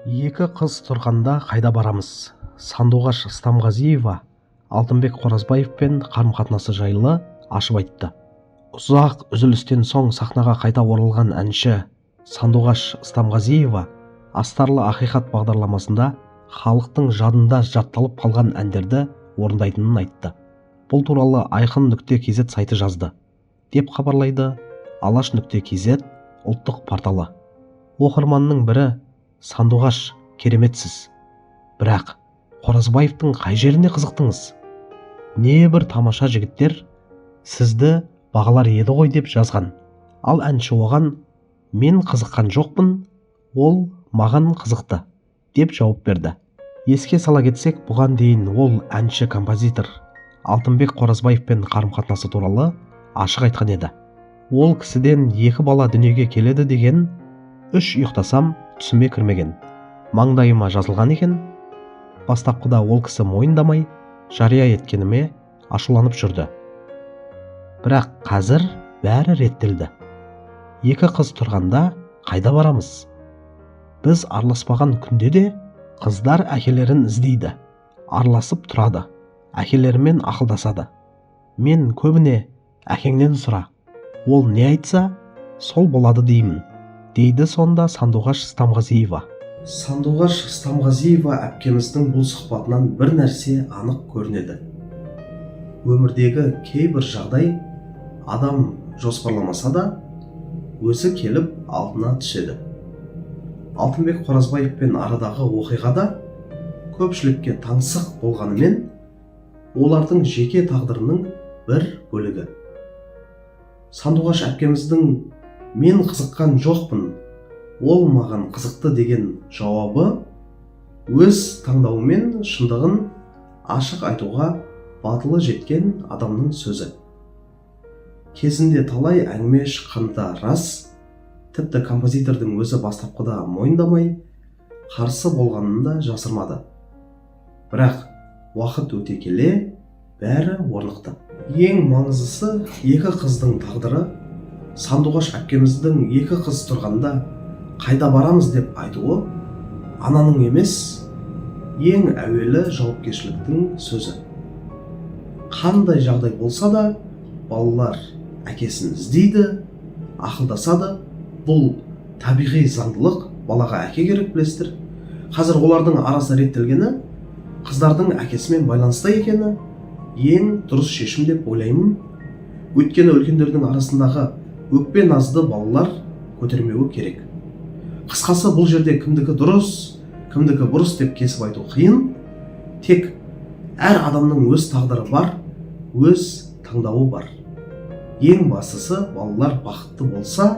Екі қыз тұрғанда қайда барамыз? Сандуғаш Стамғазиева Алтынбек Қоразбаевпен қарым-қатынасы жайлы ашып айтты. Ұзақ үзілістен соң сахнаға қайта оралған әнші Сандуғаш Стамғазиева Астарлы ақиқат бағдарламасында халықтың жадында жатталып қалған әндерді орындайтынын айтты. Бұл туралы айқын.кз сайты жазды, деп хабарлайды алаш.кз ұлттық порталы. Оқырманның бірі: Сандуғаш, кереметсіз. Бірақ Қоразбаевтың қай жеріне қызықтыңыз? Небір тамаша жігіттер сізді бағалар еді ғой деп жазған. Ал әнші оған: мен қызыққан жоқпын, ол маған қызықты, деп жауап берді. Еске сала кетсек, бұған дейін ол әнші-композитор Алтынбек Қоразбаевпен қарым-қатынасы туралы ашық айтқан еді. Ол кісіден 2 бала дүниеге келеді деген, 3 ұйықтасам түсіме кірмеген, маңдайыма жазылған екен. Бастапқыда ол кісі мойындамай, жария еткеніме ашуланып жүрді. Бірақ қазір бәрі реттелді. 2 қыз тұрғанда қайда барамыз? Біз араласпаған күнде де қыздар әкелерін іздейді, араласып тұрады, әкелерімен ақылдасады. Мен көбіне әкеңнен сұра, ол не айтса, сол болады деймін, дейді сонда Сандуғаш Стамғазиева. Сандуғаш Стамғазиева әпкеміздің бұл сұхбатынан бір нәрсе анық көрінеді. Өмірдегі кейбір жағдай адам жоспарламаса да өзі келіп алдына түседі. Алтынбек Қоразбаевпен арадағы оқиғада көпшілікке таңсық болғанымен, олардың жеке тағдырының бір бөлігі. Сандуғаш әпкеміздің мен қызыққан жоқпын, ол маған қызықты деген жауабы өз таңдауымен шындығын ашық айтуға батылы жеткен адамның сөзі. Кезінде талай әңгіме шыққанда рас, тіпті композитордың өзі бастапқыда мойындамай, қарсы болғанын да жасырмады. Бірақ уақыт өте келе бәрі орнықты. Ең маңыздысы 2 қыздың тағдыры. Сандуғаш әпкеміздің 2 қыз тұрғанда қайда барамыз деп айтуы ананың емес, ең әуелі жауапкершіліктің сөзі. Қандай жағдай болса да, балалар әкесін іздейді, ақылдасады. Бұл табиғи заңдылық, балаға әке керек, білесіздер. Қазір олардың арасы реттелгені, қыздардың әкесімен байланысты екені ең дұрыс шешім деп ойлаймын. Өйткені үлкендердің арасындағы өкпе назды балалар көтермеуі керек. Қысқасы, бұл жерде кімдікі дұрыс, кімдікі бұрыс деп кесіп айту қиын. Тек әр адамның өз тағдыры бар, өз таңдауы бар. Ең бастысы, балалар бақытты болса,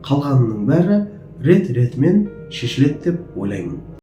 қалғанының бәрі рет-ретімен шешіледі деп ойлаймын.